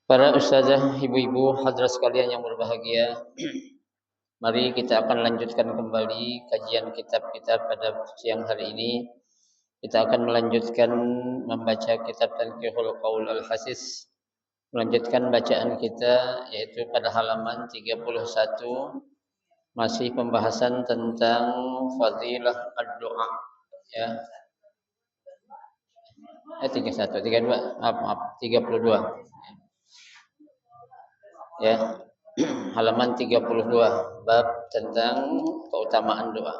Para ustazah, ibu-ibu, hadirat sekalian yang berbahagia, mari kita akan lanjutkan kembali kajian kitab-kitab pada siang hari ini. Kita akan melanjutkan membaca kitab Tanqihul Qaul Al-Hasis, melanjutkan bacaan kita yaitu pada halaman 31, masih pembahasan tentang fadilah ad-du'a, ya. 31, 32, maaf, 32. Ya. Halaman 32, bab tentang keutamaan doa.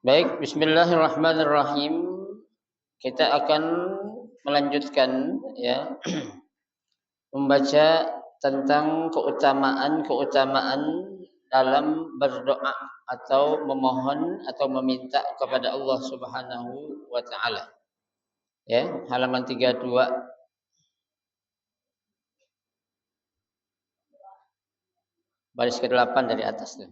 Baik, bismillahirrahmanirrahim. Kita akan melanjutkan ya membaca tentang keutamaan dalam berdoa atau memohon atau meminta kepada Allah Subhanahu wa taala. Ya, halaman 32. Baris ke-8 dari atas tuh.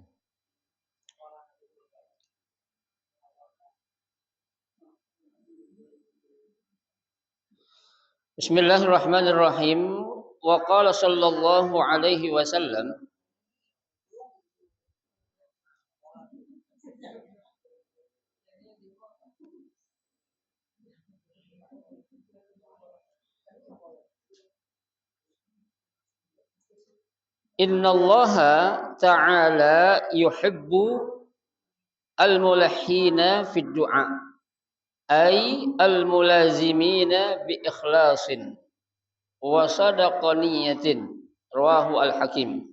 Bismillahirrahmanirrahim. Wa qala sallallahu alaihi wasallam, Innallaha ta'ala yuhibbu al-mulahhina fid du'a ay al-mulazimina bi ikhlasin wa sadaqaniyatin, rawahu al-Hakim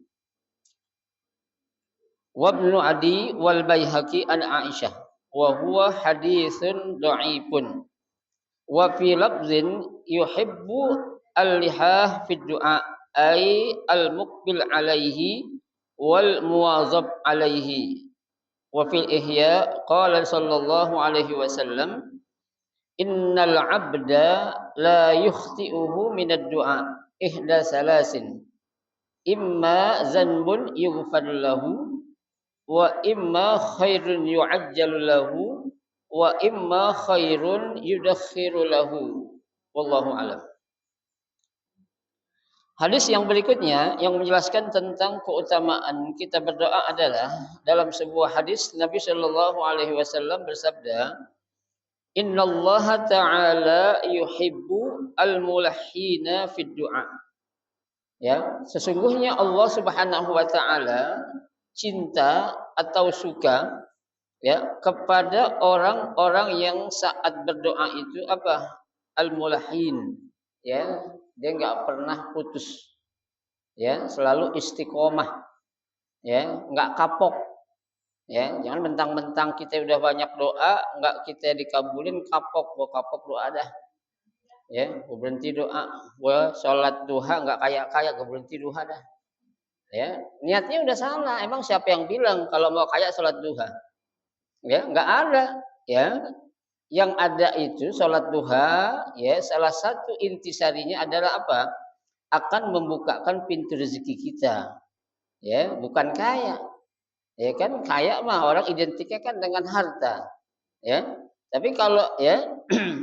wa Ibnu Adi wal Baihaqi an Aisyah wa huwa haditsun dha'ifun wa fi lafzin yuhibbu al-lihah fid du'a ay al-muqbil alaihi wal muwazab alaihi. Wa fil ihya qala sallallahu alaihi wasallam, innal abda la yukhti'uhu minad du'a ihda salasin, imma zanbun yughfar lahu wa imma khairun yu'ajjalu lahu wa imma khairun yudakhiru lahu, wallahu alam. Hadis yang berikutnya yang menjelaskan tentang keutamaan kita berdoa adalah dalam sebuah hadis Nabi Shallallahu Alaihi Wasallam bersabda, Innallaha ta'ala yuhibbu al-mulahhina fid du'a. Ya, sesungguhnya Allah Subhanahu wa taala cinta atau suka ya kepada orang-orang yang saat berdoa itu apa? Al-mulahhin. Ya, dia enggak pernah putus. Ya, selalu istiqomah. Ya, enggak kapok. Ya, jangan mentang-mentang kita udah banyak doa, enggak kita dikabulin, kapok doa dah. Ya, berhenti doa. Gua sholat duha enggak kaya-kaya, berhenti duha dah. Ya, niatnya udah salah. Emang siapa yang bilang kalau mau kaya sholat duha? Ya, enggak ada. Ya, yang ada itu sholat duha. Ya, salah satu intisarinya adalah apa? Akan membukakan pintu rezeki kita. Ya, bukan kaya. Ya kan, kaya mah orang identiknya kan dengan harta. Ya. Tapi kalau ya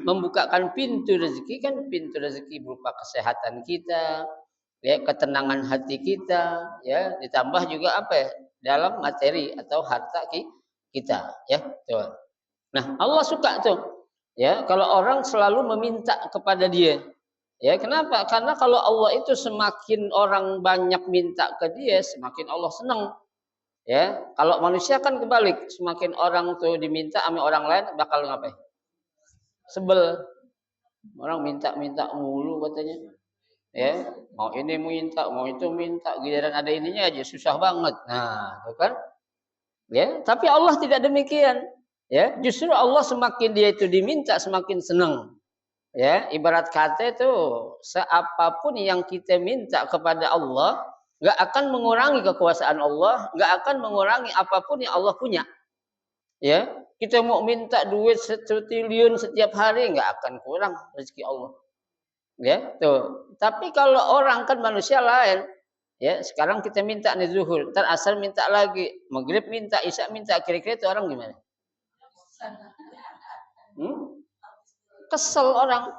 membukakan pintu rezeki kan pintu rezeki berupa kesehatan kita, ya, ketenangan hati kita, ya, ditambah juga apa ya? Dalam materi atau harta kita, ya. Tuh. Nah, Allah suka tuh. Ya, kalau orang selalu meminta kepada dia. Ya, kenapa? Karena kalau Allah itu semakin orang banyak minta ke dia, semakin Allah senang. Ya, kalau manusia kan kebalik, semakin orang tuh diminta sama orang lain bakal ngapain? Sebel. Orang minta-minta mulu katanya. Ya, mau ini minta, mau itu minta, giliran ada ininya aja susah banget. Nah, itu kan? Ya, tapi Allah tidak demikian. Ya, justru Allah semakin dia itu diminta semakin senang. Ya, ibarat kata itu seapapun yang kita minta kepada Allah, nggak akan mengurangi kekuasaan Allah, nggak akan mengurangi apapun yang Allah punya. Ya, kita mau minta duit 1 triliun setiap hari, nggak akan kurang rezeki Allah. Ya, tuh. Tapi kalau orang kan manusia lain, Ya, sekarang kita minta nih zuhur, ntar asar minta lagi, maghrib minta, isya minta, kira-kira itu orang gimana? Kesel orang.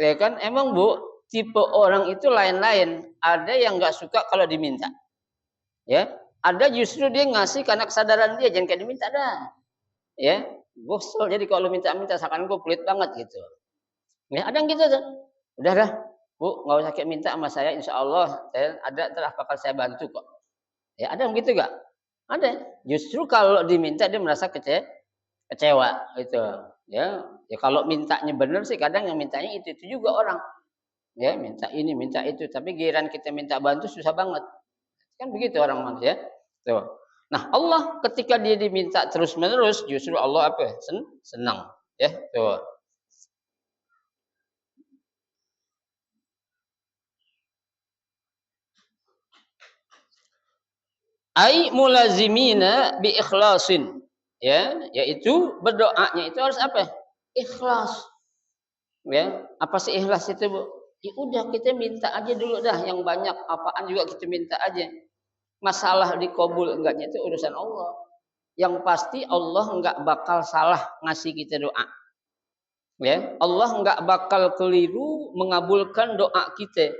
Ya kan, emang Bu, tipe orang itu lain-lain. Ada yang nggak suka kalau diminta. Ya, ada justru dia ngasih karena kesadaran dia, jangan kayak diminta dah. Ya, bosol. Jadi kalau minta-minta seakan gue pelit banget gitu. Ya, ada yang gitu tuh. Udah dah, Bu, nggak usah kayak minta sama saya, insya Allah saya ada telah bakal saya bantu kok. Ya, ada yang gitu gak? Ada. Justru kalau diminta dia merasa kecewa gitu. Ya, ya kalau mintanya benar sih kadang yang mintanya itu juga orang. Ya, minta ini, minta itu, tapi giliran kita minta bantu susah banget. Kan begitu orang manusia. Tuh. Nah, Allah ketika dia diminta terus-menerus, justru Allah apa? Senang. Ya, tuh. Ai mulazimina bi ikhlasin. Ya, yaitu berdoanya itu harus apa? Ikhlas. Ya, apa sih ikhlas itu, Bu? Ya udah kita minta aja dulu dah yang banyak, apaan juga kita minta aja. Masalah dikabul enggaknya itu urusan Allah. Yang pasti Allah enggak bakal salah ngasih kita doa. Ya, Allah enggak bakal keliru mengabulkan doa kita.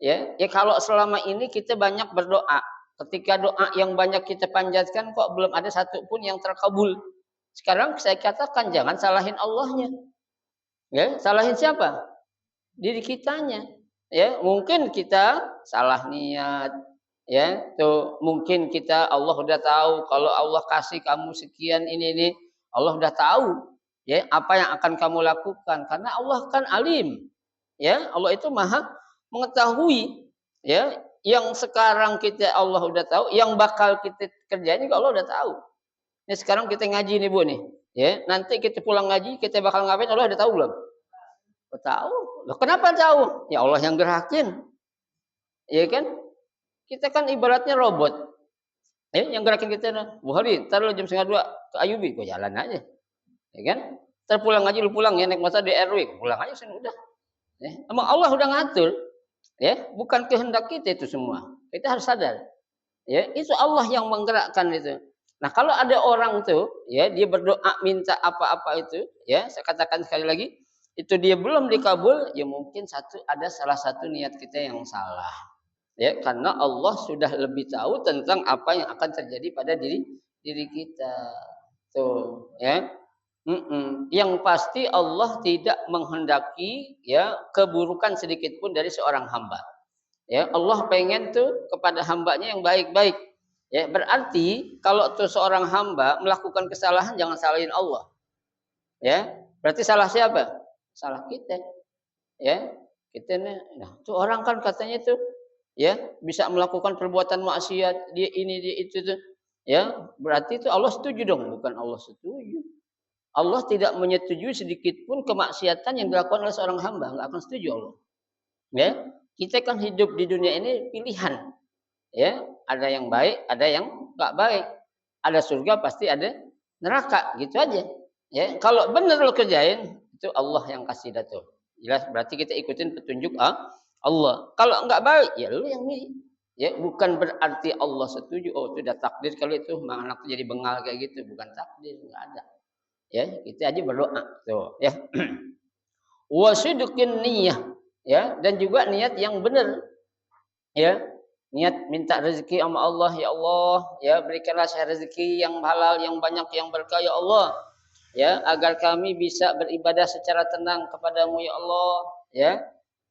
Ya, ya kalau selama ini kita banyak berdoa, ketika doa yang banyak kita panjatkan kok belum ada satu pun yang terkabul. Sekarang saya katakan jangan salahin Allahnya. Ya, salahin siapa? Diri kitanya. Ya, mungkin kita salah niat. Ya, tuh mungkin kita Allah udah tahu kalau Allah kasih kamu sekian ini Allah udah tahu ya apa yang akan kamu lakukan karena Allah kan alim. Ya, Allah itu maha mengetahui ya yang sekarang kita Allah udah tahu, yang bakal kita kerjain juga Allah udah tahu. Ini sekarang kita ngaji nih Bu nih, ya. Nanti kita pulang ngaji kita bakal ngapain Allah udah tahu belum? Tahu. Loh, kenapa tahu? Ya Allah yang gerakin. Ya kan? Kita kan ibaratnya robot. Yang gerakin kita Bu Hari, ntar lo jam 1:30 ke Ayubi, gue jalan aja. Ya kan? Ntar pulang ngaji lu pulang ya naik motor di RW, pulang aja sini udah. Ya, emang Allah udah ngatur. Ya, bukan kehendak kita itu semua. Kita harus sadar. Ya, itu Allah yang menggerakkan itu. Nah, kalau ada orang tuh, ya, dia berdoa minta apa-apa itu, ya, saya katakan sekali lagi, itu dia belum dikabul, ya mungkin ada salah satu niat kita yang salah. Ya, karena Allah sudah lebih tahu tentang apa yang akan terjadi pada diri kita. Tuh, ya. Yang pasti Allah tidak menghendaki ya keburukan sedikit pun dari seorang hamba. Ya, Allah pengen tuh kepada hambanya yang baik-baik. Ya, berarti kalau tuh seorang hamba melakukan kesalahan jangan salahin Allah. Ya, berarti salah siapa? Salah kita. Ya, kita nih. Nah, tuh orang kan katanya tuh ya bisa melakukan perbuatan maksiat, dia ini dia itu tuh. Ya, berarti itu Allah setuju dong, bukan Allah setuju. Allah tidak menyetujui sedikit pun kemaksiatan yang dilakukan oleh seorang hamba, enggak akan setuju Allah. Ya, kita kan hidup di dunia ini pilihan. Ya, ada yang baik, ada yang enggak baik. Ada surga pasti ada neraka, gitu aja. Ya, kalau benar lo kerjain, itu Allah yang kasih datu. Jelas berarti kita ikutin petunjuk Allah. Kalau enggak baik, ya lu yang milih. Ya, bukan berarti Allah setuju. Oh, itu udah takdir kalau itu anak jadi bengal kayak gitu, bukan takdir, enggak ada. Ya, kita aja berdoa tuh, ya. Wasidqin niyyah, ya, dan juga niat yang benar. Ya, niat minta rezeki sama Allah, ya Allah, ya berikanlah saya rezeki yang halal, yang banyak, yang berkah ya Allah. Ya, agar kami bisa beribadah secara tenang kepadamu ya Allah, ya.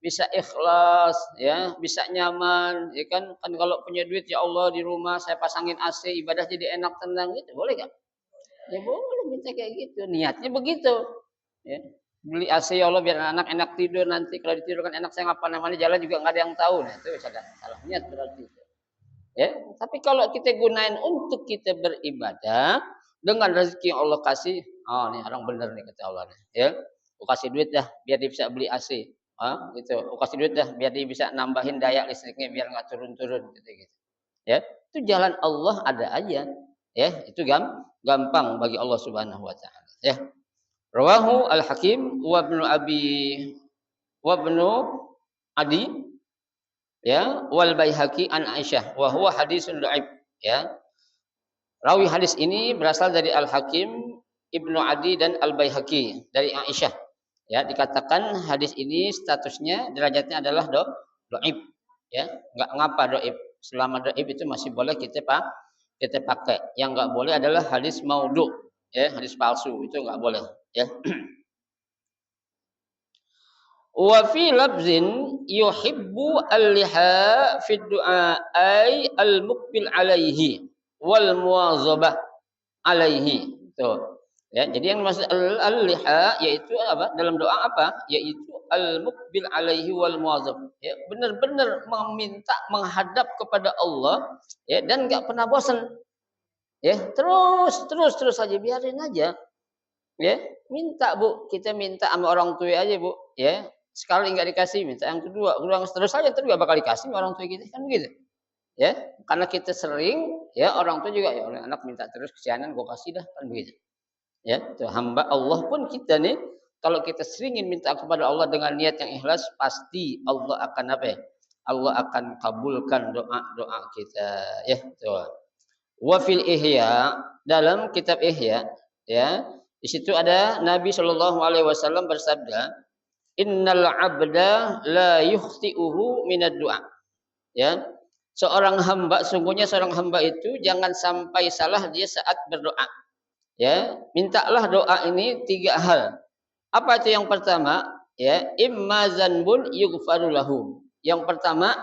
Bisa ikhlas, ya, bisa nyaman, ya kan? Kan kalau punya duit ya Allah di rumah saya pasangin AC, ibadah jadi enak tenang gitu, boleh enggak? Ya boleh minta kayak gitu, niatnya begitu. Ya. Beli AC ya Allah biar anak enak tidur nanti kalau ditidurkan enak saya ngapa namanya jalan juga nggak ada yang tahu. Nah, itu salah niat berarti. Ya, tapi kalau kita gunain untuk kita beribadah dengan rezeki yang Allah kasih, oh nih orang bener nih kata Allah nih. Ya, aku kasih duit dah biar dia bisa beli AC. Gitu. Aku kasih duit dah biar dia bisa nambahin daya listriknya biar nggak turun-turun gitu. Ya, itu jalan Allah ada aja. Ya, itu gampang bagi Allah Subhanahu wa taala. Ya. Rawahu Al-Hakim wa Ibnu Abi wa Ibnu Adi Ya, wal Baihaqi an Aisyah wa huwa hadisun dhaif. Ya. Rawi hadis ini berasal dari Al-Hakim, Ibnu Adi dan Al-Baihaqi dari Aisyah. Ya, dikatakan hadis ini statusnya derajatnya adalah dhaif. Ya, enggak ngapa dhaif. Selama dhaif itu masih boleh kita pakai. Yang enggak boleh adalah hadis maudhu, ya, hadis palsu itu enggak boleh, ya. Wa fi labzin yuhibbu al-liha fi du'a ay al-muqbil alaihi wal muwazabah alaihi. Tuh. Ya, jadi yang maksud al-liha yaitu apa? Dalam doa apa? Yaitu al-muqbil alaihi wal muwazab. Ya, benar-benar meminta menghadap kepada Allah, ya, dan enggak pernah bosan. Ya, terus saja, biarin aja. Ya, minta Bu, kita minta sama orang tua aja Bu, ya. Sekali enggak dikasih, minta yang kedua, ulang terus saja, terus enggak bakal dikasih sama orang tua kita, kan begitu. Ya, karena kita sering, ya, orang tua juga, ya oleh anak minta terus kesianan gua kasih dah, kan begitu. Ya, itu hamba Allah pun kita nih, kalau kita seringin minta kepada Allah dengan niat yang ikhlas, pasti Allah akan apa ya? Allah akan kabulkan doa-doa kita, ya, tuh. Wa fil Ihya, dalam kitab Ihya, ya, di situ ada Nabi Shallallahu alaihi wasallam bersabda, "Innal 'abda la yukhti'uhu minad du'a." Ya. Sungguhnya seorang hamba itu jangan sampai salah dia saat berdoa. Ya, mintalah doa ini 3 hal. Apa itu yang pertama? Ya, imma zanbun yughfaru lahu. Yang pertama,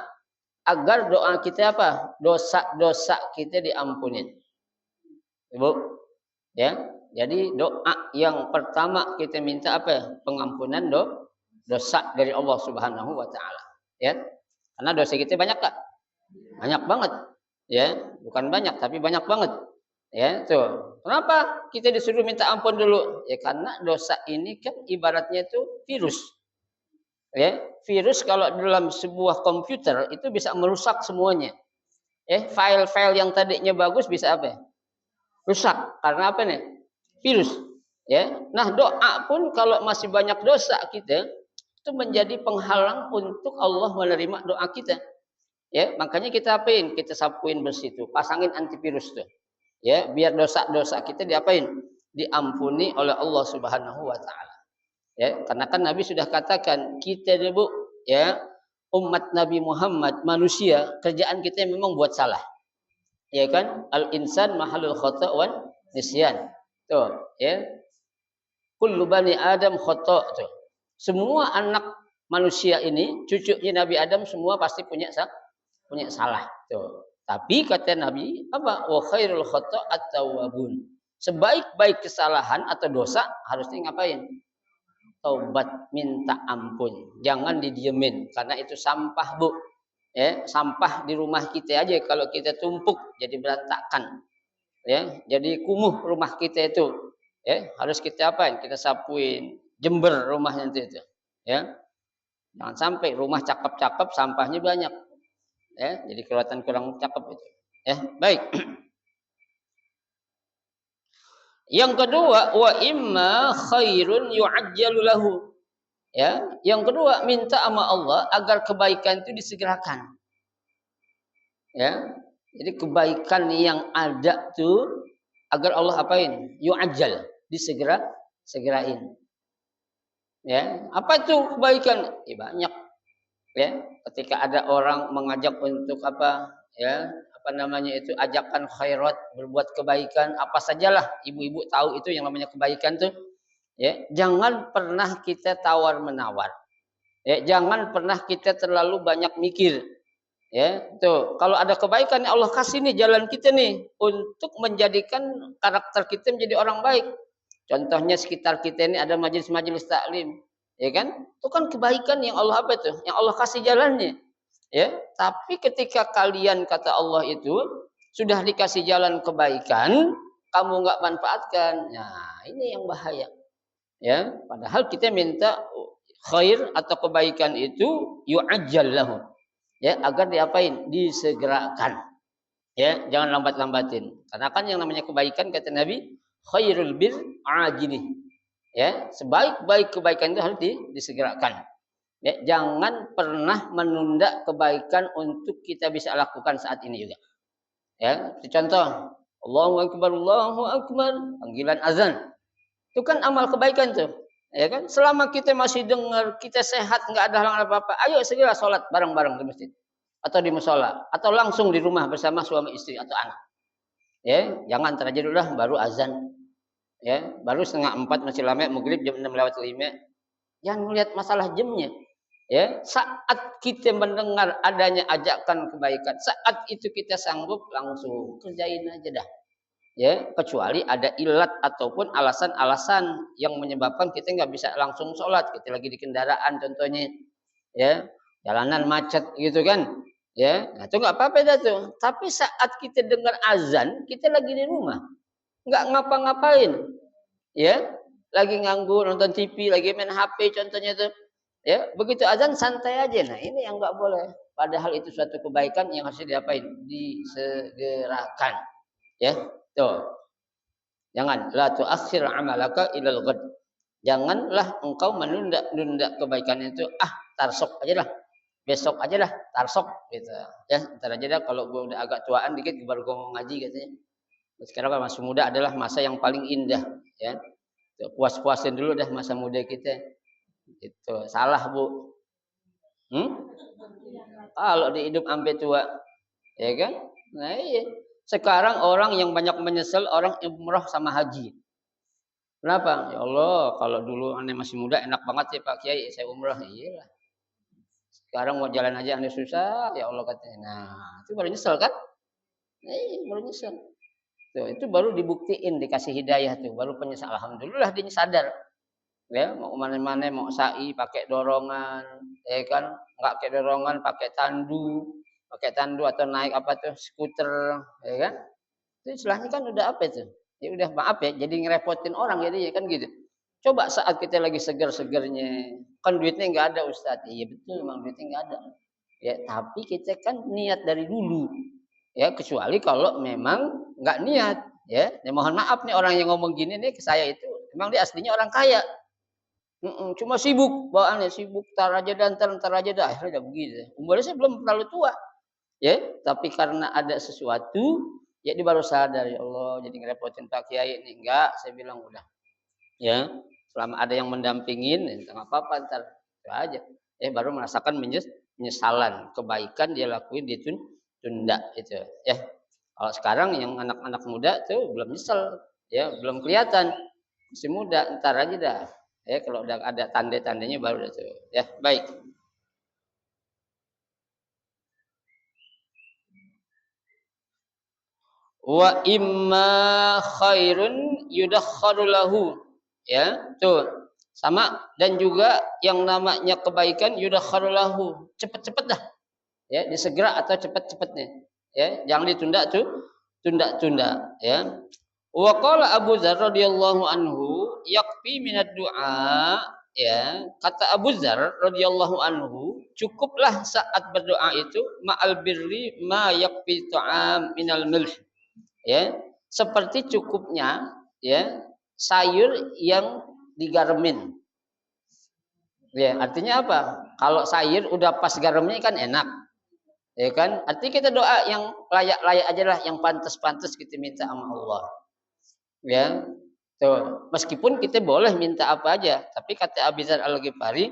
agar doa kita apa? Dosa-dosa kita diampunin. Ibu, ya. Jadi doa yang pertama kita minta apa? Pengampunan dosa dari Allah Subhanahu wa taala, ya. Karena dosa kita banyak, Kak. Banyak banget. Ya, bukan banyak tapi banyak banget. Ya, tuh. Kenapa kita disuruh minta ampun dulu? Ya karena dosa ini kan ibaratnya itu virus. Ya, virus kalau dalam sebuah komputer itu bisa merusak semuanya. Ya, file-file yang tadinya bagus bisa apa ya? Rusak. Karena apa nih? Virus. Ya. Nah, doa pun kalau masih banyak dosa kita itu menjadi penghalang untuk Allah menerima doa kita. Ya, makanya kita apain? Kita sapuin bersih tuh, pasangin antivirus tuh. Ya, biar dosa-dosa kita diapain? Diampuni oleh Allah Subhanahu wa taala. Ya, karena kan Nabi sudah katakan, kita Bu, ya, umat Nabi Muhammad, manusia, kerjaan kita memang buat salah. Ya kan? Al-insan mahalul khata' wan nisyan. Tuh, ya. Kullu bani Adam khata' tuh. Semua anak manusia ini, cucunya Nabi Adam semua pasti punya salah. Tuh. Tapi kata Nabi, apa? Wa khairul khata' at-tawwabun. Sebaik-baik kesalahan atau dosa harusnya ngapain? Taubat, minta ampun. Jangan didiemin karena itu sampah, Bu. Ya, sampah di rumah kita aja kalau kita tumpuk jadi berantakan. Ya, jadi kumuh rumah kita itu. Ya, harus kita apain? Kita sapuin, jember rumahnya itu. Ya. Jangan sampai rumah cakep-cakep sampahnya banyak. Ya, jadi kelihatan kurang cakep itu. Ya, baik. Yang kedua, wa imma khairun yu'ajjalu lahu. Ya, yang kedua minta sama Allah agar kebaikan itu disegerakan. Ya. Jadi kebaikan yang ada tuh agar Allah apain? Yu'ajjal, segerain. Ya, apa itu kebaikan? Ya, banyak. Ya, ketika ada orang mengajak untuk apa? Ya, apa namanya itu ajakan khairat, berbuat kebaikan, apa sajalah ibu-ibu tahu itu yang namanya kebaikan tuh. Ya, jangan pernah kita tawar-menawar. Ya, jangan pernah kita terlalu banyak mikir. Ya, tuh. Kalau ada kebaikan yang Allah kasih nih jalan kita nih untuk menjadikan karakter kita menjadi orang baik. Contohnya sekitar kita ini ada majelis-majelis taklim, ya kan? Itu kan kebaikan yang Allah apa itu? Yang Allah kasih jalannya. Ya, tapi ketika kalian kata Allah itu sudah dikasih jalan kebaikan, kamu nggak manfaatkan. Nah, ini yang bahaya. Ya, padahal kita minta khair atau kebaikan itu yu'ajjal lahu. Ya, agar diapain? Disegerakan. Ya, jangan lambat-lambatin. Karena kan yang namanya kebaikan kata Nabi, khairul bir ajilih. Ya, sebaik-baik kebaikan itu harus disegerakan. Ya, jangan pernah menunda kebaikan untuk kita bisa lakukan saat ini juga. Ya, contoh, Allahu Akbar, panggilan azan. Itu kan amal kebaikan tuh. Ya kan? Selama kita masih dengar, kita sehat, nggak ada halangan apa-apa, ayo segera sholat bareng-bareng di masjid atau di musola atau langsung di rumah bersama suami istri atau anak. Ya, jangan terjadi dulu baru azan. Ya, baru setengah 4 masih lama, maghrib jam 6 lewat 5. Jangan melihat masalah jamnya. Ya, saat kita mendengar adanya ajakan kebaikan, saat itu kita sanggup langsung kerjain aja dah. Ya, kecuali ada ilat ataupun alasan-alasan yang menyebabkan kita nggak bisa langsung sholat, kita lagi di kendaraan contohnya, ya, jalanan macet gitu kan, ya, nah, itu nggak apa-apa dah tuh. Tapi saat kita dengar azan, kita lagi di rumah, nggak ngapa-ngapain, ya, lagi nganggur nonton TV, lagi main HP contohnya tuh, ya, begitu azan santai aja. Nah ini yang nggak boleh. Padahal itu suatu kebaikan yang harus diapain? Disegerakan, ya, tuh. Jangan la tu'akhir amalaka ilal ghad. Janganlah engkau menunda-nunda kebaikan itu. Tarsok aja lah. Besok aja lah, tarsok gitu. Ya, ntar aja dah kalau gue udah agak tuaan dikit baru gue mau ngaji katanya. Sekarang kan masih muda adalah masa yang paling indah, ya. Puas-puasin dulu dah masa muda kita. Itu salah, Bu. Kalau di hidup sampai tua, ya kan? Nah, iya. Sekarang orang yang banyak menyesal orang umrah sama haji. Kenapa? Ya Allah, kalau dulu aneh masih muda enak banget sih Pak Kiai, saya umrah. Iya. Sekarang mau jalan aja aneh susah, ya Allah katanya. Nah, itu baru nyesel kan? Baru nyesel. Tuh, itu baru dibuktiin dikasih hidayah tuh, baru penyesal. Alhamdulillah dia sadar. Ya, mau kemana-mana mau sa'i pakai dorongan, ya kan? Enggak pakai dorongan, pakai tandu atau naik apa tuh skuter, ya kan? Itu istilahnya kan udah apa itu? Ya udah maaf ya, jadi ngerepotin orang jadi ya kan gitu. Coba saat kita lagi seger-segernya, kan duitnya nggak ada Ustadz. Iya betul, memang duitnya nggak ada. Ya, tapi kita kan niat dari dulu. Ya, kecuali kalau memang nggak niat, ya. Mohon maaf nih orang yang ngomong gini nih ke saya itu, memang dia aslinya orang kaya. Cuma sibuk, bawaannya sibuk, tar aja dan ntar aja dah, akhirnya udah begitu. Umurnya saya belum terlalu tua, ya, tapi karena ada sesuatu, ya dia baru sadar, ya Allah, jadi ngerepotin Pak Kiai ini enggak, saya bilang udah, ya, selama ada yang mendampingin, enggak apa-apa ntar, itu aja, baru merasakan penyesalan, kebaikan dia lakuin dia tunda, itu, ya. Kalau sekarang yang anak-anak muda tuh belum nyesel, ya, belum kelihatan, masih muda, ntar aja dah. Ya, kalau udah ada tanda-tandanya baru itu. Ya, baik. Wa imma khairun yudakharu lahu. Ya, tuh. Sama dan juga yang namanya kebaikan yudakharu lahu. Cepet-cepet dah. Ya, disegera atau cepet-cepetnya. Ya, jangan ditunda tuh. Tunda-tunda, ya. Wa qala Abu Dzar radhiyallahu anhu yakfi minad du'a, ya, kata Abu Dzar radhiyallahu anhu, cukuplah saat berdoa itu ma'al birri ma yakfi ta'am minal milh, ya, seperti cukupnya, ya, sayur yang digaremin. Ya, artinya apa? Kalau sayur udah pas garamnya kan enak. Ya kan? Artinya kita doa yang layak-layak aja lah, yang pantas-pantas kita minta sama Allah. Ya, tuh. Meskipun kita boleh minta apa aja, tapi kata Abi Dzar Al-Ghifari,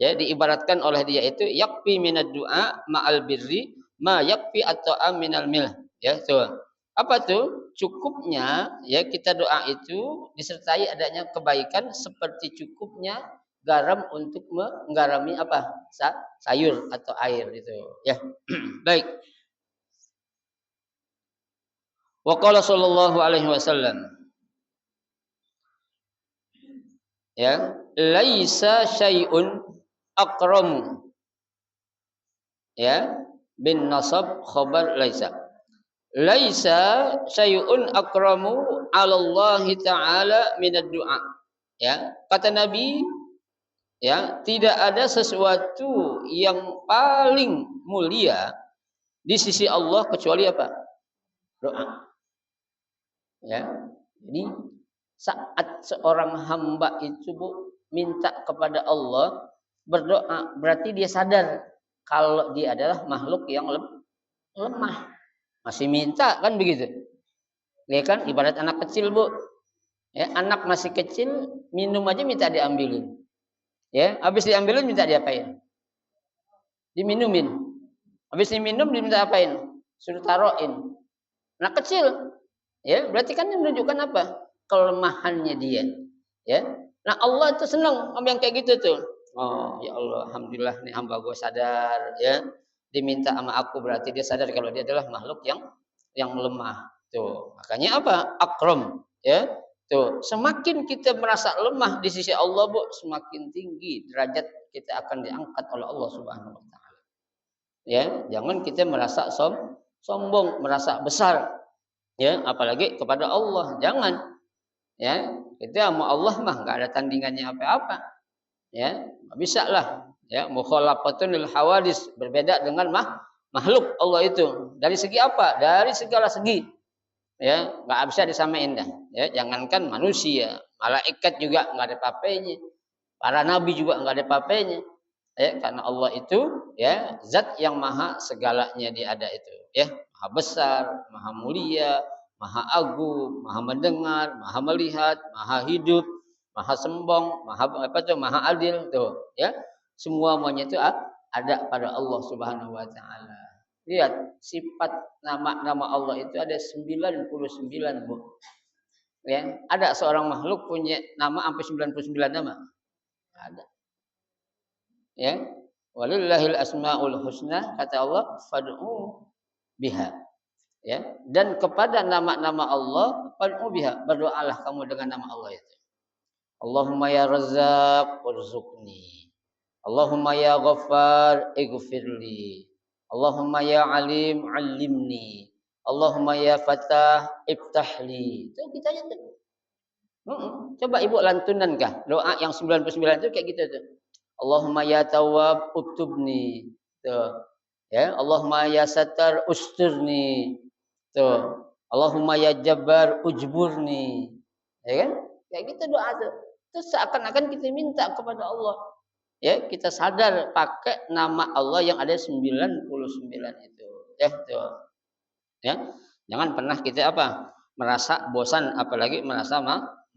ya, diibaratkan oleh dia itu yakfi minad du'a ma'al birri ma yakfi at-ta'am minal mil. Ya, tuh. Apa tuh? Cukupnya, ya, kita doa itu disertai adanya kebaikan seperti cukupnya garam untuk menggarami apa? Sayur atau air itu, ya. Baik. Wa qala sallallahu alaihi wasallam, ya, laisa syai'un akramu, ya, bin nasab khabar laisa syai'un akramu 'ala Allah taala minad du'a, ya, kata Nabi, ya, tidak ada sesuatu yang paling mulia di sisi Allah kecuali apa? Doa, ya. Jadi saat seorang hamba itu, Bu, minta kepada Allah, berdoa, berarti dia sadar kalau dia adalah makhluk yang lemah. Masih minta kan begitu. Ya kan ibarat anak kecil, Bu. Ya, anak masih kecil minum aja minta diambilin. Ya, habis diambilin minta diapain? Diminumin. Habis diminum diminta apain? Suruh taruhin. Anak kecil. Ya, berarti kan menunjukkan apa? Kelemahannya dia. Ya. Nah, Allah itu senang sama yang kayak gitu tuh. Oh, ya Allah, alhamdulillah nih hamba gue sadar, ya. Diminta sama aku berarti dia sadar kalau dia adalah makhluk yang lemah. Tuh, makanya apa? Akram, ya. Tuh, semakin kita merasa lemah di sisi Allah, Bu, semakin tinggi derajat kita akan diangkat oleh Allah Subhanahu wa taala. Ya, jangan kita merasa sombong, merasa besar, ya, apalagi kepada Allah. Jangan, ya. Kita sama Allah mah nggak ada tandingannya apa-apa, ya. Nggak bisa lah, ya. Mukhalafatun lil hawadis, berbeda dengan makhluk Allah itu. Dari segi apa? Dari segala segi. Ya, nggak bisa disamain dah. Ya, jangankan manusia, malaikat juga nggak ada apa-apanya. Para nabi juga nggak ada apa-apanya. Ya, karena Allah itu ya zat yang maha segalanya dia ada itu, ya, maha besar, maha mulia, maha agung, maha mendengar, maha melihat, maha hidup, maha sembong, maha apa tuh, maha adil tuh, ya. Semuanya itu ada pada Allah Subhanahu wa taala. Lihat sifat nama-nama Allah itu ada 99, Bu. Ya, ada seorang makhluk punya nama sampai 99 nama? Ada. Ya, walillahil asmaul husna, kata Allah, fad'u biha. Ya, dan kepada nama-nama Allah fad'u biha, berdoalah kamu dengan nama Allah itu. Allahumma ya Razzaq warzuqni, Allahumma ya Ghaffar ighfirli, Allahumma ya Alim allimni, Allahumma ya Fatah iftahli. Itu kita aja tuh. Coba ibu lantunan kah doa yang 99 itu kayak gitu tuh. Allahumma ya Tawwab uktubni. Tuh. Ya, Allahumma ya Satar usturni. Tuh. Allahumma ya Jabbar ujburni. Ya kan? Kayak gitu doa tuh. Terus seakan-akan kita minta kepada Allah. Ya, kita sadar pakai nama Allah yang ada 99 itu. Ya, tuh. Ya. Jangan pernah kita apa? Merasa bosan apalagi merasa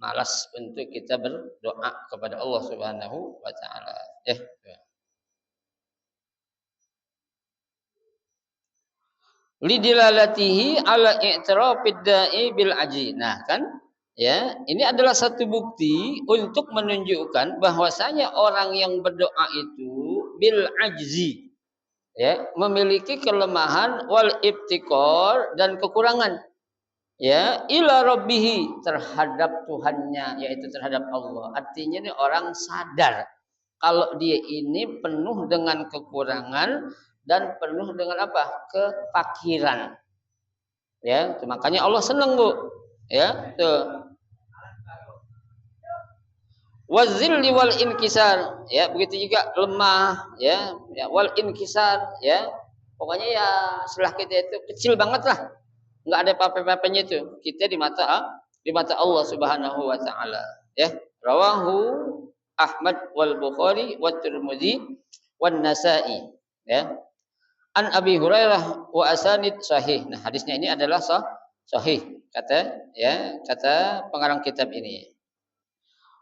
malas untuk kita berdoa kepada Allah Subhanahu wa taala. Lidilalatihi ala i'tirafid da'i bil aji. Nah, kan? Ya, ini adalah satu bukti untuk menunjukkan bahwasanya orang yang berdoa itu bil ajzi, ya, memiliki kelemahan wal ibtikor dan kekurangan, ya, ila rabbihi, terhadap Tuhannya, yaitu terhadap Allah. Artinya ini orang sadar kalau dia ini penuh dengan kekurangan dan penuh dengan apa? Kefakiran. Ya, makanya Allah senang, Bu. Ya, tuh. Wazilli wal inkisar, ya, begitu juga lemah, ya, ya, wal inkisar, ya. Pokoknya ya setelah kita itu kecil banget lah. Enggak ada apa-apanya itu. Kita di mata Allah Subhanahu wa taala, ya. Rawahu Ahmad wal Bukhari wa Tirmidzi wan Nasa'i, ya. An Abi Hurairah wa asanid sahih. Nah, hadisnya ini adalah sahih kata pengarang kitab ini.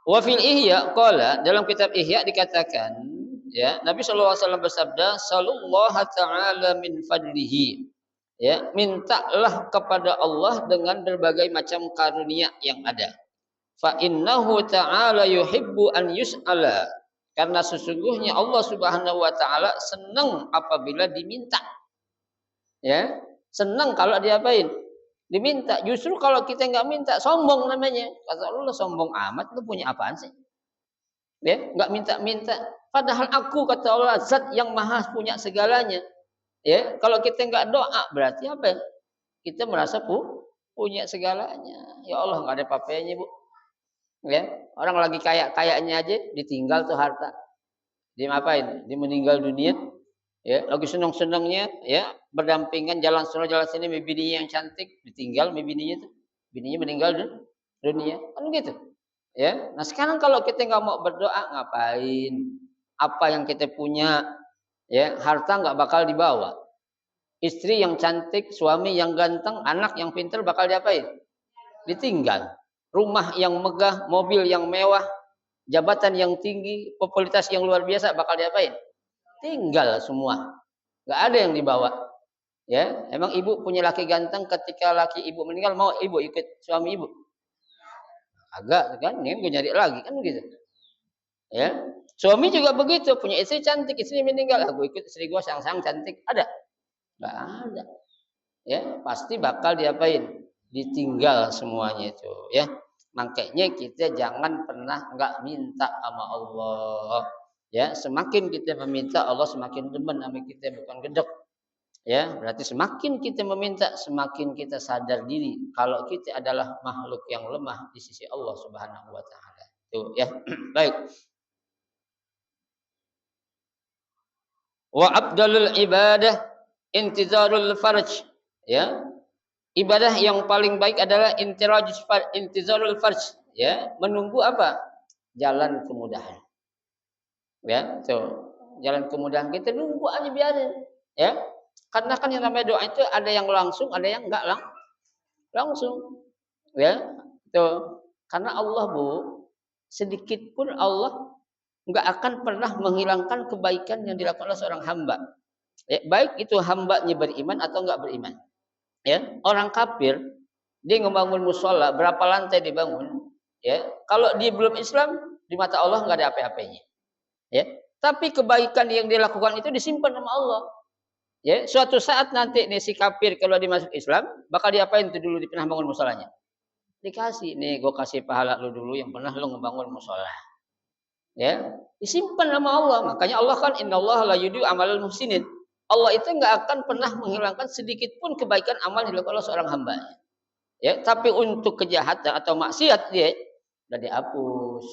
Wa fil Ihya qala, dalam kitab Ihya dikatakan, ya, Nabi sallallahu alaihi wasallam bersabda, sallallahu ta'ala min fadlihi. Ya, mintalah kepada Allah dengan berbagai macam karunia yang ada. Fa innahu ta'ala yuhibbu an yus'ala. Karena sesungguhnya Allah Subhanahu wa taala senang apabila diminta. Ya, senang kalau diapain? Diminta. Justru kalau kita nggak minta, sombong namanya. Kata Allah, sombong amat, lu punya apaan sih? Ya, nggak minta-minta. Padahal aku, kata Allah, zat yang maha punya segalanya. Ya, kalau kita nggak doa, berarti apa? Kita merasa punya segalanya. Ya Allah, nggak ada apa-apanya, Bu. Ya, orang lagi kaya-kayanya aja ditinggal tuh harta. Dia ngapain? Dia meninggal dunia. Ya, lagi senang-senangnya, ya, berdampingan jalan sana jalan sini, bininya yang cantik, ditinggal bininya tuh. Bininya meninggal dunia. Kan gitu. Ya. Nah, sekarang kalau kita nggak mau berdoa, ngapain? apa yang kita punya, ya, harta nggak bakal dibawa. Istri yang cantik, suami yang ganteng, anak yang pintar bakal diapain? Ditinggal. Rumah yang megah, mobil yang mewah, jabatan yang tinggi, popularitas yang luar biasa bakal diapain? Tinggal semua. Nggak ada yang dibawa. Ya, emang ibu punya laki ganteng, ketika laki ibu meninggal mau ibu ikut suami ibu? Agak kan, ini gue nyari lagi kan begitu. Ya, suami juga begitu, punya istri cantik, istri meninggal, aku ikut istri gue sang-sang cantik, ada? Nggak ada. Ya, pasti bakal diapain? Ditinggal semuanya itu. Ya, makanya kita jangan pernah nggak minta sama Allah. Ya, semakin kita meminta Allah semakin demen sama kita, bukan gedek. Ya, berarti semakin kita meminta, semakin kita sadar diri kalau kita adalah makhluk yang lemah di sisi Allah Subhanahu wa taala. Tuh ya. Baik. Wa afdalul ibadah intizarul farj. Ya. Ibadah yang paling baik adalah intizarul farj, ya, menunggu apa? Jalan kemudahan. Ya, tuh. Jalan kemudahan kita nunggu aja biarin, ya. Karena kan yang namanya doa itu ada yang langsung, ada yang enggak langsung. Ya, tuh. Karena Allah, Bu, sedikit pun Allah enggak akan pernah menghilangkan kebaikan yang dilakukan oleh seorang hamba. Ya, baik itu hambanya beriman atau enggak beriman. Ya, orang kafir dia ngebangun musola, berapa lantai dibangun, ya. Kalau dia belum Islam, di mata Allah enggak ada apa-apanya. Ya. Tapi kebaikan yang dilakukan itu disimpan sama Allah. Ya, suatu saat nanti nih si kafir kalau dia masuk Islam, bakal diapain tuh dulu di pernah bangun musolanya? Dikasih, nih gue kasih pahala lu dulu yang pernah lu ngebangun musola. Ya, disimpan sama Allah. Makanya Allah kan innallaha la yudi'u amalal muhsinin. Allah itu nggak akan pernah menghilangkan sedikit pun kebaikan amal yang dilakukan oleh seorang hamba. Ya, tapi untuk kejahatan atau maksiat dia udah dihapus.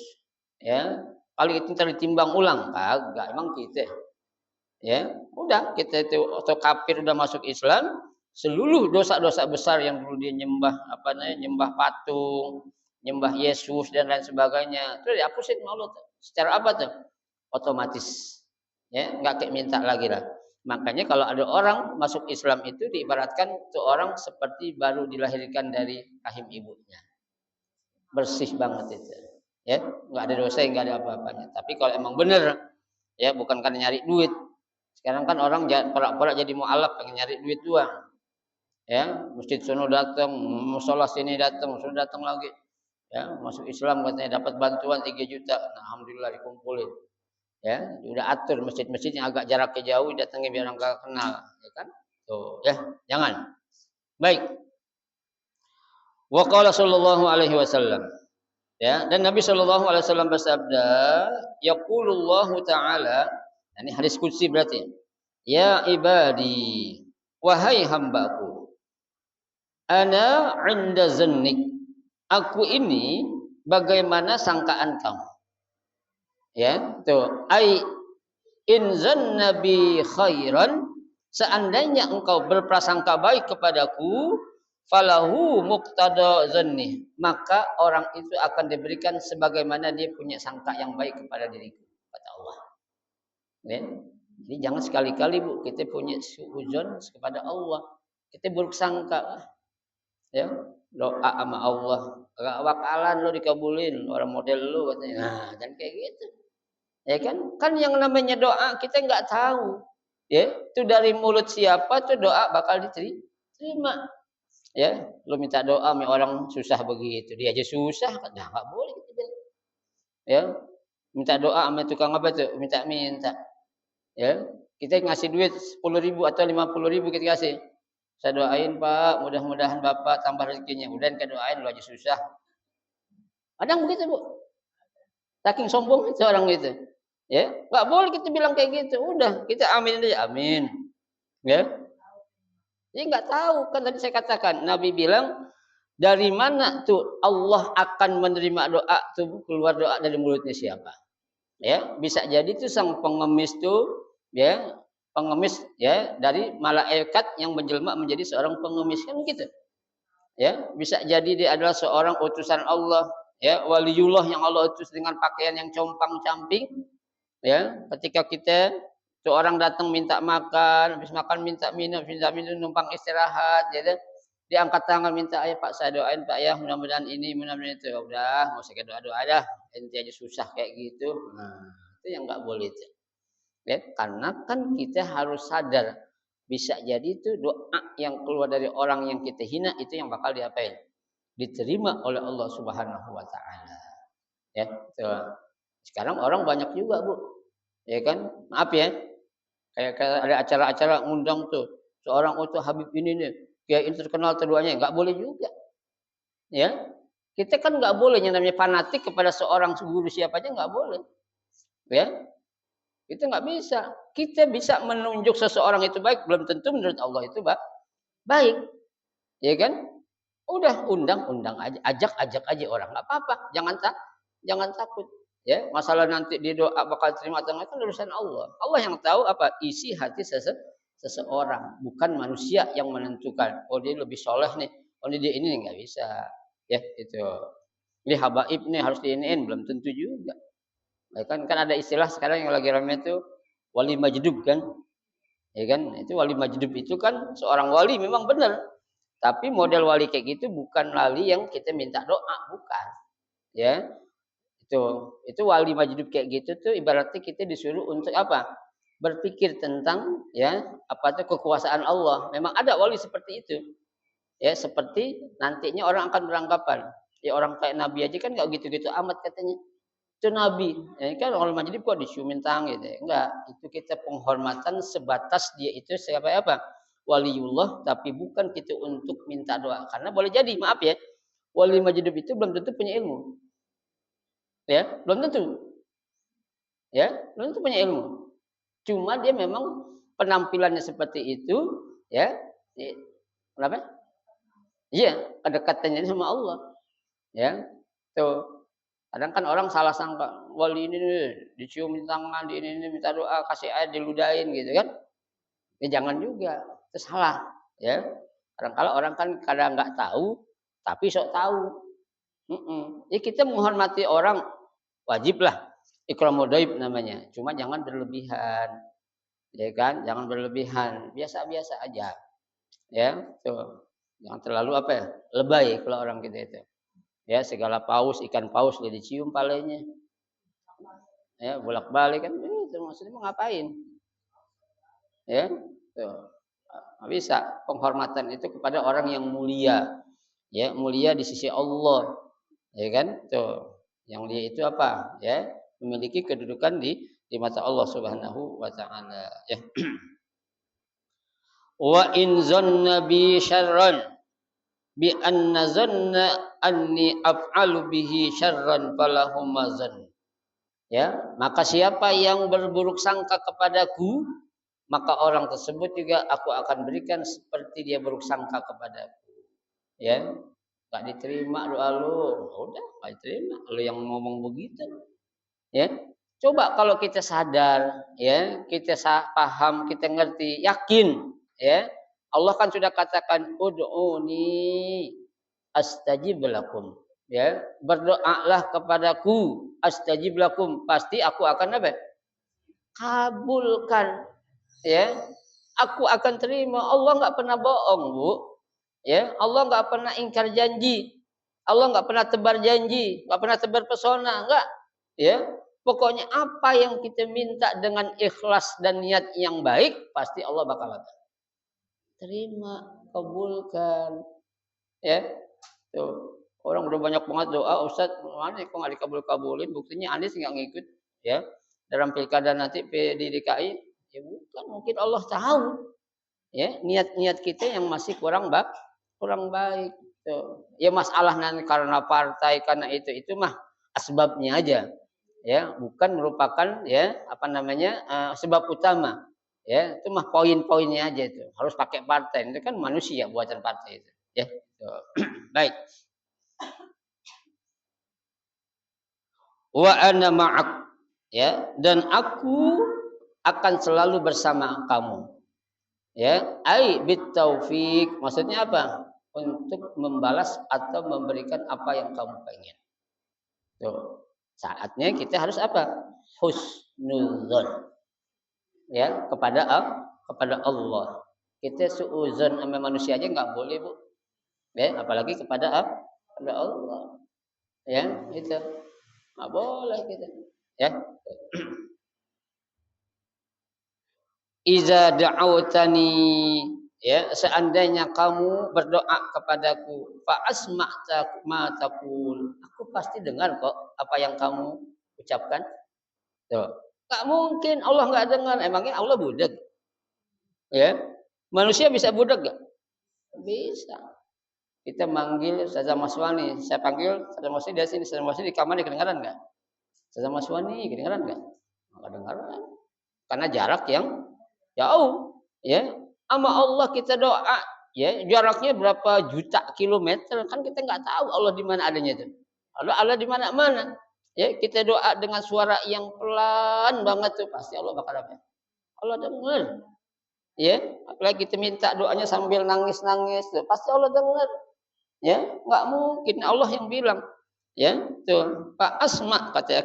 Ya, paling itu ntar ditimbang ulang, kagak emang kita. Ya, udah kita itu atau kafir udah masuk Islam, seluruh dosa-dosa besar yang dulu dia nyembah apa namanya, nyembah patung, nyembah Yesus dan lain sebagainya, itu dihapusin sama Allah. Secara apa tuh? Otomatis. Ya, nggak kayak minta lagi lah. Makanya kalau ada orang masuk Islam itu diibaratkan tuh orang seperti baru dilahirkan dari rahim ibunya. Bersih banget itu. Ya, nggak ada dosa, nggak ada apa-apanya. Tapi kalau emang bener, ya bukan karena nyari duit. Sekarang kan orang pura-pura jadi mualaf pengen nyari duit doang. Ya, masjid sono datang, musola sini datang, sono datang lagi. Ya, masuk Islam katanya dapat bantuan 3 juta. Nah, alhamdulillah dikumpulin. Ya, udah atur masjid-masjid yang agak jaraknya jauh datangnya biar orang gak kenal, ya kan? Tuh, ya, jangan. Baik. Wa qala sallallahu alaihi wasallam. Ya, dan Nabi sallallahu alaihi wasallam bersabda, yaqulullahu ta'ala. Ini hadis qudsi berarti. Ya ibadi, wahai hambaku, ana 'inda zannik. Aku ini bagaimana sangkaan kamu? Ya, tuh. Ai in zanna bi khairan, seandainya engkau berprasangka baik kepadaku, falahu muqtada zanni, maka orang itu akan diberikan sebagaimana dia punya sangka yang baik kepada diriku, kata Allah. Ya. Jadi jangan sekali-kali Bu kita punya suudzon kepada Allah. Kita buruk sangka. Ya, doa sama Allah, enggak bakalan lo dikabulin, orang model lo katanya. Nah, dan kayak gitu. Ya kan? Kan yang namanya doa kita enggak tahu. Ya, itu dari mulut siapa tuh doa bakal diterima. Ya, lo minta doa sama orang susah begitu, dia aja susah, kan enggak boleh kita bilang. Ya, minta doa sama tukang apa tuh? Minta. Ya, kita ngasih duit 10.000 atau 50.000 kita kasih. Saya doain Pak, mudah-mudahan Bapak tambah rezekinya. Udah kita doain lo aja susah. Ada begitu Bu. Saking sombong itu orang gitu. Ya, nggak boleh kita bilang kayak gitu. Udah, kita amin aja, amin. Ya. Jadi nggak tahu kan tadi saya katakan Nabi bilang dari mana tuh Allah akan menerima doa tuh keluar doa dari mulutnya siapa? Ya, bisa jadi tuh sang pengemis tuh ya, pengemis ya dari malaikat yang menjelma menjadi seorang pengemis kan gitu. Ya, bisa jadi dia adalah seorang utusan Allah, ya, waliullah yang Allah utus dengan pakaian yang compang-camping, Ya, ketika kita seorang datang minta makan, habis makan minta minum, numpang istirahat, ya kan? Diangkat tangan minta, ayo Pak saya doain Pak ya, mudah-mudahan ini, mudah-mudahan itu. Udah, nggak usah doa-doa dah. Ente aja susah kayak gitu. Nah, itu yang nggak boleh itu. Ya, karena kan kita harus sadar bisa jadi itu doa yang keluar dari orang yang kita hina itu yang bakal diapain? Diterima oleh Allah Subhanahu wa taala. Ya, itu. Sekarang orang banyak juga, Bu. Ya kan? Maaf ya. Kayak ada acara-acara ngundang tuh seorang Habib ini nih, kiai ini terkenal keduanya, nggak boleh juga. Ya. Kita kan nggak boleh yang namanya fanatik kepada seorang guru siapa aja nggak boleh. Ya. Itu nggak bisa. Kita bisa menunjuk seseorang itu baik, belum tentu menurut Allah itu baik. Ya kan? Udah undang aja, ajak aja orang, nggak apa-apa. Jangan takut. Ya, masalah nanti di doa bakal terima atau enggak kan urusan Allah. Allah yang tahu apa isi hati seseorang, bukan manusia yang menentukan. Oh dia lebih soleh nih, oh dia ini nggak bisa. Ya itu. Ini habaib nih harus diiniin, belum tentu juga. Ya kan ada istilah sekarang yang lagi ramai itu wali majdub kan. Ya kan? Itu wali majdub itu kan seorang wali memang benar. Tapi model wali kayak gitu bukan wali yang kita minta doa, bukan. Ya. Itu wali majdub kayak gitu tuh ibaratnya kita disuruh untuk apa? Berpikir tentang ya apa itu kekuasaan Allah. Memang ada wali seperti itu. Ya, seperti nantinya orang akan beranggapan, ya orang kayak nabi aja kan nggak gitu-gitu amat katanya. Itu nabi. Ya kan orang majdub kok diciumin tangan gitu. Enggak, itu kita penghormatan sebatas dia itu siapa apa? Waliullah, tapi bukan kita untuk minta doa. Karena boleh jadi, maaf ya, wali majdub itu belum tentu punya ilmu. Ya, belum tentu. Ya, belum tentu punya ilmu. Cuma dia memang penampilannya seperti itu, ya. Kenapa? Iya, kedekatannya sama Allah. Ya. Tuh. Kadang kan orang salah sangka, wali ini nih, dicium tangan, di ini minta doa, kasih air diludahin gitu kan. Ya jangan juga, itu salah, ya. Kadang-kala orang kan kadang nggak tahu, tapi sok tahu. Ya kita menghormati orang wajib lah, ikramul dhaif namanya. Cuma jangan berlebihan, ya kan? Jangan berlebihan, biasa-biasa aja, ya. Tuh, jangan terlalu apa ya, lebay kalau orang kita itu. Ya segala paus, ikan paus dia dicium palanya, ya bolak-balik kan, itu maksudnya mau ngapain? Ya, tuh. Nggak bisa. Penghormatan itu kepada orang yang mulia, ya mulia di sisi Allah, ya kan? Tuh. Yang mulia itu apa? Ya, memiliki kedudukan di mata Allah Subhanahu wa taala, ya. Wa in zanna bi syarran bi anna zanna anni af'alu bihi syarran falahu mazan. Ya, maka siapa yang berburuk sangka kepadaku, maka orang tersebut juga aku akan berikan seperti dia buruk sangka kepadaku. Ya, nggak diterima doa lu, udah nggak diterima. Lu yang ngomong begitu, ya. Coba kalau kita sadar, ya, kita paham, kita ngerti, yakin, ya. Allah kan sudah katakan ud'uni astajib lakum. Ya, berdoalah kepadaku astajib lakum, pasti aku akan apa? Kabulkan. Ya, aku akan terima. Allah nggak pernah bohong, Bu. Ya, Allah nggak pernah ingkar janji. Allah nggak pernah tebar janji, nggak pernah tebar pesona, nggak. Ya, pokoknya apa yang kita minta dengan ikhlas dan niat yang baik, pasti Allah bakal terima, kabulkan. Ya, tuh. Orang udah banyak banget doa, Ustaz, mana kok nggak dikabul-kabulin? Buktinya Anies nggak ngikut, ya. Dalam pilkada nanti di DKI, ya bukan, mungkin Allah tahu, ya niat-niat kita yang masih kurang baik. Tuh. Ya masalah nanti karena partai, karena itu mah asbabnya aja, ya, bukan merupakan ya apa namanya sebab utama. Ya, itu mah poin-poinnya aja itu. Harus pakai partai, itu kan manusia buatan partai itu, ya. Tuh. Baik. Wa ana ma'ak, ya, dan aku akan selalu bersama kamu, ya. Ai bit taufik, maksudnya apa? Untuk membalas atau memberikan apa yang kamu pengen. Tuh. Saatnya kita harus apa? Husnudzon. Ya, kepada Allah. Kita suuzon sama manusia aja nggak boleh, Bu. Ya, apalagi kepada Allah. Ya, itu. Nggak boleh kita. Ya. Iza da'autani, ya, seandainya kamu berdoa kepadaku, fa asma'ta ma taqul, aku pasti dengar kok apa yang kamu ucapkan. Tuh. Enggak mungkin Allah enggak dengar. Emangnya Allah budak? Ya. Manusia bisa budak enggak? Bisa. Kita manggil Ustazah Maswani, saya panggil Ustazah Maswani dari sini, Ustazah Maswani di kamar kedengaran enggak? Ustazah Maswani kedengaran enggak? Enggak kedengaran. Karena jarak yang jauh, ya. Sama Allah kita doa, ya, jaraknya berapa juta kilometer, kan kita nggak tahu Allah di mana adanya itu. Allah di mana-mana. Ya, kita doa dengan suara yang pelan banget tuh, pasti Allah bakal apa? Allah dengar. Ya, apalagi kita minta doanya sambil nangis-nangis, tuh, pasti Allah dengar. Ya, nggak mungkin Allah yang bilang. Ya, tuh, Pak Asma kata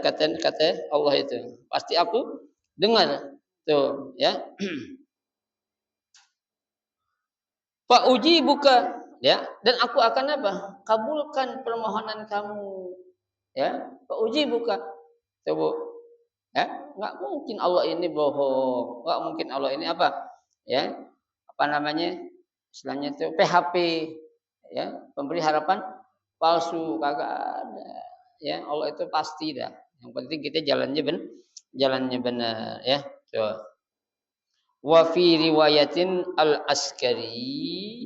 Allah itu. Pasti aku dengar. Tuh, ya. Pak uji buka, ya, dan aku akan apa? Kabulkan permohonan kamu, ya. Pak uji buka, coba, ya, nggak mungkin Allah ini bohong, nggak mungkin Allah ini apa, ya, apa namanya, istilahnya itu PHP, ya, pemberi harapan palsu, kagak ada, ya. Allah itu pasti dah. Yang penting kita jalannya benar, ya. Coba. Wa fi riwayatin al-Askari,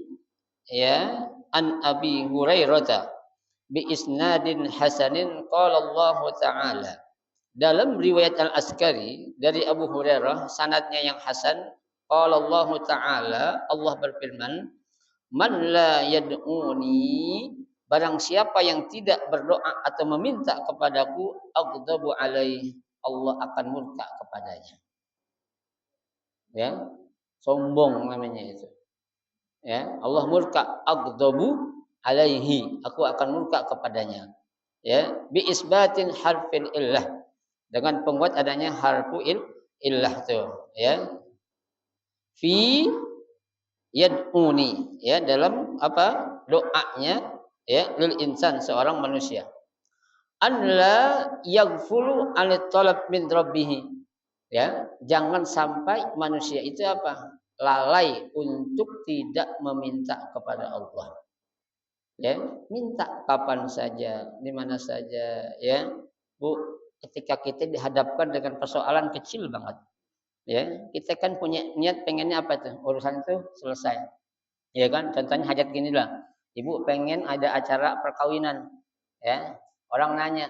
ya, an Abi Hurairah bi isnadin hasanin qala Allah taala. Dalam riwayat Al-Askari dari Abu Hurairah sanadnya yang hasan, qala Allah taala, Allah berfirman, man la yad'uni, barang siapa yang tidak berdoa atau meminta kepadaku, aghdabu alaih, Allah akan murka kepadanya. Ya, sombong namanya itu. Ya, Allah murka, aghdabu alaihi, aku akan murka kepadanya. Ya, bi isbatin harfil illah, dengan penguat adanya harfu illah tuh, ya. Fi yad'uni, ya, dalam apa? Doanya, ya, lil insan, seorang manusia. An la yaghfulu an talab min rabbih. Ya, jangan sampai manusia itu apa? Lalai untuk tidak meminta kepada Allah. Ya, minta kapan saja, di mana saja, ya. Bu, ketika kita dihadapkan dengan persoalan kecil banget, ya, kita kan punya niat pengennya apa tuh? Urusan itu selesai. Ya kan? Contohnya hajat gini lah. Ibu pengen ada acara perkawinan, ya. Orang nanya,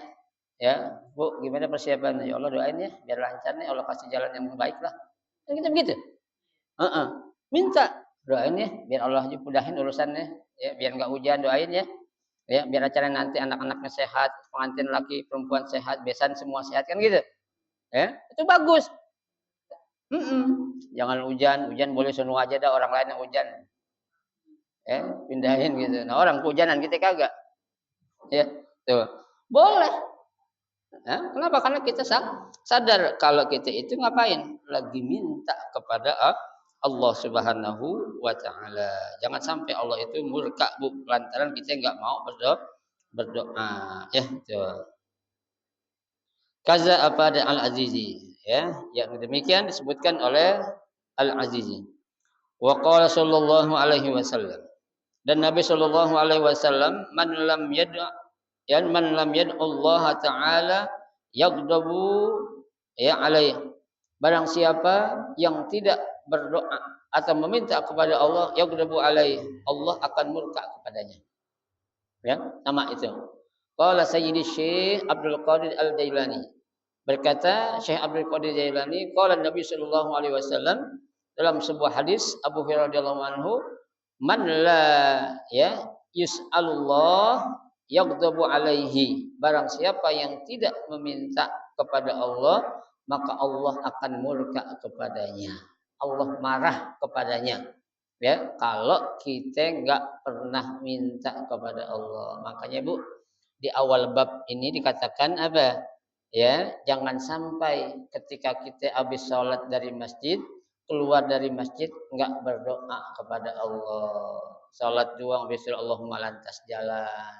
ya, Bu, gimana persiapannya? Ya Allah, doain ya biar lancar nih, Allah kasih jalan yang baik lah. Kan kita begitu. Minta doain ya biar Allah mudahin urusannya, ya, biar nggak hujan, doain ya. Ya, biar acara nanti anak-anaknya sehat, pengantin laki perempuan sehat, besan semua sehat, kan gitu. Ya, itu bagus. Jangan hujan boleh sono aja dah, orang lain yang hujan. Ya, pindahin gitu. Nah, orang kehujanan kita kagak. Ya, tuh. Boleh. Ya, kenapa? Karena kita sadar kalau kita itu ngapain? Lagi minta kepada Allah Subhanahu wa taala. Jangan sampai Allah itu murka, Bu, lantaran kita enggak mau berdoa. Ya, tuh. Kaza apa ada Al-Azizi, ya. Yang demikian disebutkan oleh Al-Azizi. Wa qala sallallahu alaihi wasallam. Dan Nabi sallallahu alaihi wasallam, man lam yad'a, ya, man lam yad'allah ta'ala yaghdabu, ya, alaih. Barang siapa yang tidak berdoa atau meminta kepada Allah, yaghdabu alaih, Allah akan murka kepadanya. Ya, sama itu. Qala Sayyidi Syekh Abdul Qadir Al-Jailani. Berkata Syekh Abdul Qadir Jailani, qala Nabi sallallahu alaihi wasallam, dalam sebuah hadis Abu Hurairah radhiyallahu anhu, man la, ya, yus'alullah yaghdabu alaihi, barang siapa yang tidak meminta kepada Allah, maka Allah akan murka kepadanya. Allah marah kepadanya. Ya, kalau kita enggak pernah minta kepada Allah. Makanya, Bu, di awal bab ini dikatakan apa? Ya, jangan sampai ketika kita habis sholat dari masjid, keluar dari masjid enggak berdoa kepada Allah. Sholat doang bisul Allahumma lantas jalan.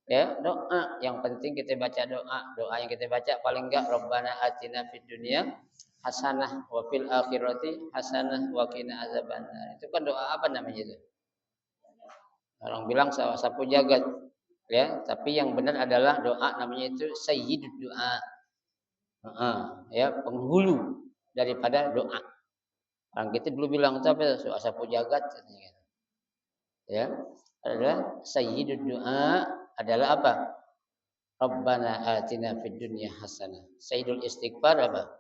Ya, doa yang penting kita baca doa. Doa yang kita baca paling enggak Rabbana atina fid dunya hasanah wa fil akhirati hasanah wa qina azabannar. Itu kan doa apa namanya itu? Orang bilang sapu jagat. Ya, tapi yang benar adalah doa namanya itu sayyidud doa. Ya, penghulu daripada doa. Orang kita dulu bilang itu apa? Sapu jagat. Ya, adalah sayyidud doa adalah apa? Rabbana atina fid dunya hasanah. Sayyidul istighfar apa?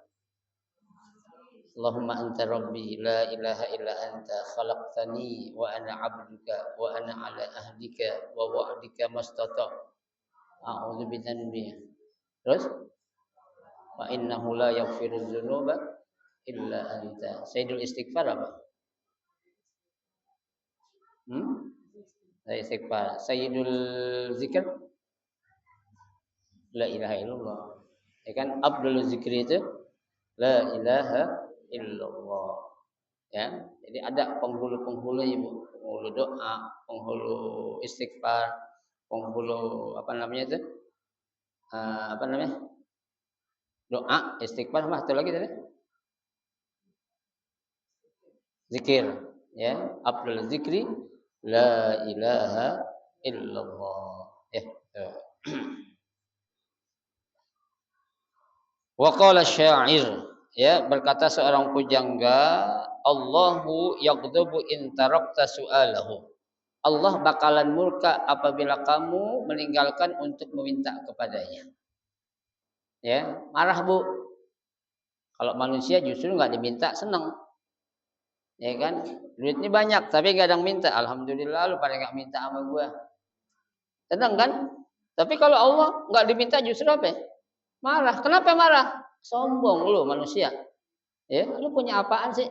Allahumma anta rabbi la ilaha illa anta khalaqtani wa ana 'abduka wa ana 'ala ahdika wa wa'dika mastata'. A'udzu bidzanbi. Terus wa innahu la yaghfiru dzunuba illa anta. Sayyidul istighfar apa? Istighfar. Sayyidul zikr la ilaha illallah. Ya kan? Abdul zikri itu la ilaha illallah. Ya, jadi ada penghulu-penghulu Ibu, penghulu doa, penghulu istighfar, penghulu apa namanya itu? Apa namanya? Doa, istighfar, apa satu lagi tadi? Zikir, ya. Abdul zikri la ilaha illallah. Ya. Wa qala syair, ya, berkata seorang pujangga, Allahu yaghdabu in tarakta su'alahu. Allah bakalan murka apabila kamu meninggalkan untuk meminta kepadanya. Ya, marah Bu. Kalau manusia justru nggak diminta senang. Ya kan? Duitnya banyak tapi nggak ada yang minta. Alhamdulillah lu pada nggak minta sama gua. Senang kan? Tapi kalau Allah nggak diminta justru apa? Marah. Kenapa marah? Sombong lu manusia. Ya, lu punya apaan sih?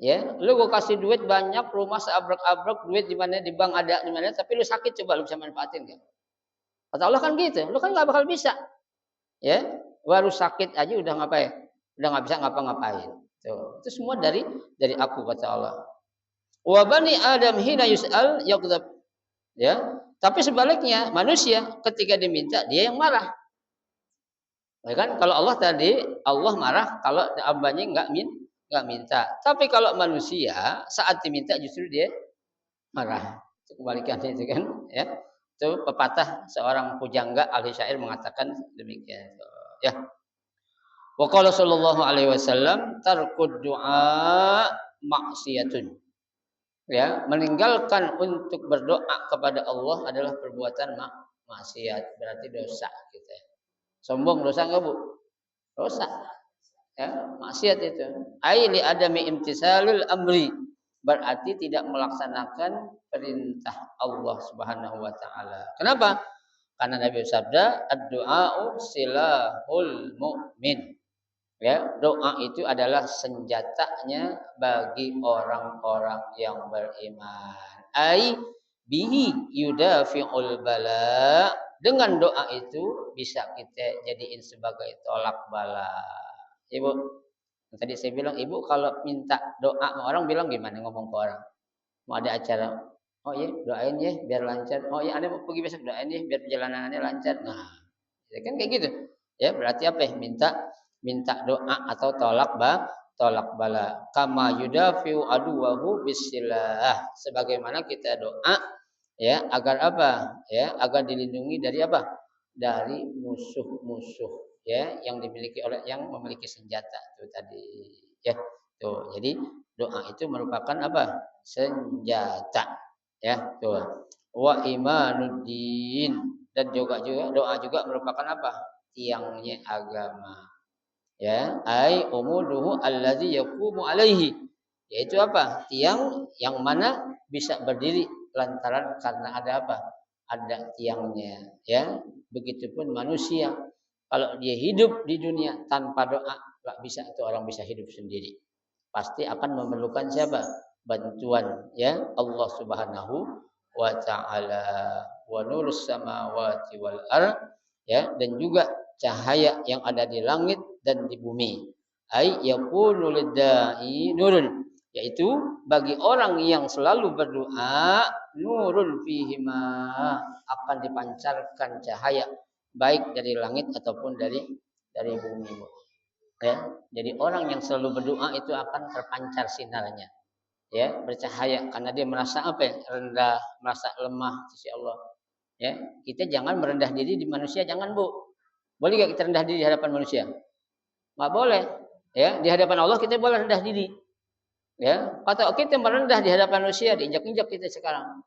Ya, lu gua kasih duit banyak, rumah seabrek-abrek, duit di mana di bank ada di mana, tapi lu sakit coba lu bisa manfaatin kan? Kata Allah kan gitu, lu kan nggak bakal bisa. Ya, baru sakit aja udah ngapain? Udah nggak bisa ngapa-ngapain. Tuh, itu semua dari aku kata Allah. Wa bani Adam hina yus'al yaghdab. Ya, tapi sebaliknya manusia ketika diminta dia yang marah. Ya kan? Kalau Allah tadi Allah marah kalau hambanya nggak minta. Tapi kalau manusia saat diminta justru dia marah. Kebalikannya itu kan, ya. Itu pepatah seorang pujangga ahli syair mengatakan demikian. Ya. Wa qala sallallahu alaihi wasallam tarkud du'a maksiyatun. Ya, meninggalkan untuk berdoa kepada Allah adalah perbuatan maksiat, berarti dosa kita. Sombong dosa enggak, Bu? Dosa. Ya, maksiat itu. Ai li adami imtisalul amri. Berarti tidak melaksanakan perintah Allah Subhanahu wa taala. Kenapa? Karena Nabi bersabda, ad-du'a'u silahul mu'min. Ya, doa itu adalah senjatanya bagi orang-orang yang beriman. Ai bihi yudafi'ul bala. Dengan doa itu bisa kita jadiin sebagai tolak bala. Ibu, tadi saya bilang, Ibu kalau minta doa sama orang bilang gimana ngomong ke orang? Mau ada acara, oh iya doain ya biar lancar. Oh iya Anda mau pergi besok doain ya biar perjalanannya lancar. Nah, ya kan kayak gitu. Ya berarti apa ya? Minta doa atau tolak bala. Kama yudafiu aduwahu bisilah. Sebagaimana kita doa ya agar apa? Ya agar dilindungi dari apa? Dari musuh-musuh ya yang memiliki senjata itu tadi ya. Tuh, jadi doa itu merupakan apa? Senjata. Ya, tuh. Wa imanuddin dan juga doa juga merupakan apa? Tiangnya agama. Ya, ai umuduhu allazi yaqumu alaihi. Yaitu apa? Tiang yang mana bisa berdiri lantaran karena ada apa? Ada tiangnya, ya. Begitupun manusia. Kalau dia hidup di dunia tanpa doa, enggak bisa itu orang bisa hidup sendiri. Pasti akan memerlukan siapa? Bantuan ya Allah Subhanahu wa taala. Wa nurus samawati wal ard ya dan juga cahaya yang ada di langit dan di bumi. Ai yakunu lidda'i nurun, yaitu bagi orang yang selalu berdoa, nurun fihima, akan dipancarkan cahaya baik dari langit ataupun dari bumi. Ya, jadi orang yang selalu berdoa itu akan terpancar sinarnya, ya, bercahaya karena dia merasa apa ya, rendah, merasa lemah sisi Allah. Ya, kita jangan merendah diri di manusia, jangan Bu. Boleh gak kita rendah diri di hadapan manusia? Nggak boleh. Ya, di hadapan Allah kita boleh rendah diri. Ya, atau kita merendah di hadapan manusia, diinjak-injak kita sekarang.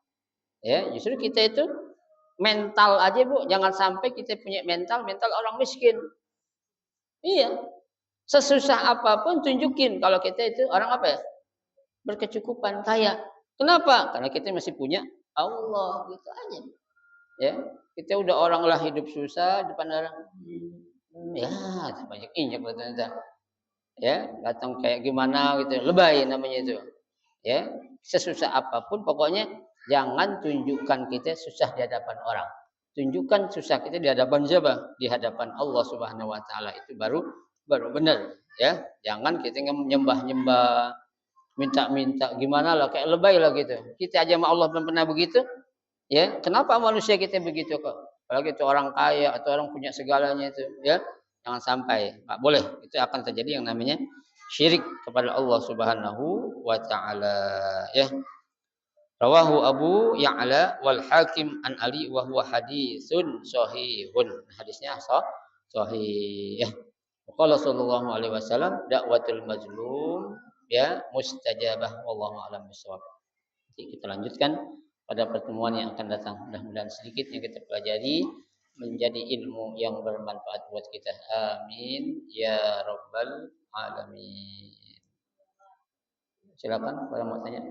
Ya, justru kita itu mental aja Bu, jangan sampai kita punya mental orang miskin. Iya, sesusah apapun tunjukin kalau kita itu orang apa ya? Berkecukupan, kaya. Kenapa? Karena kita masih punya Allah, gitu aja. Ya, kita udah orang lah hidup susah depan orang. Ya, banyak injak ternyata. Ya, datang kayak gimana gitu, lebay namanya itu. Ya, sesusah apapun pokoknya jangan tunjukkan kita susah di hadapan orang. Tunjukkan susah kita di hadapan siapa? Di hadapan Allah Subhanahu wa taala, itu baru benar, ya. Jangan kita nyembah-nyembah, minta-minta gimana lah kayak lebay lah gitu. Kita aja sama Allah belum pernah begitu. Ya, kenapa manusia kita begitu kok? Apalagi itu orang kaya atau orang punya segalanya itu, ya. Jangan sampai, nggak boleh. Itu akan terjadi yang namanya syirik kepada Allah Subhanahu wa taala, ya. Rawahu Abu Ya'la wal Hakim an Ali wa huwa haditsun shahihun. Hadisnya sahih, ya. Qala sallallahu alaihi wasallam da'watul mazlum ya mustajabah wallahu a'lam bishawab. Nanti kita lanjutkan pada pertemuan yang akan datang. Mudah-mudahan sedikit yang kita pelajari menjadi ilmu yang bermanfaat buat kita. Amin ya rabbal alamin. Silakan kalau mau tanya.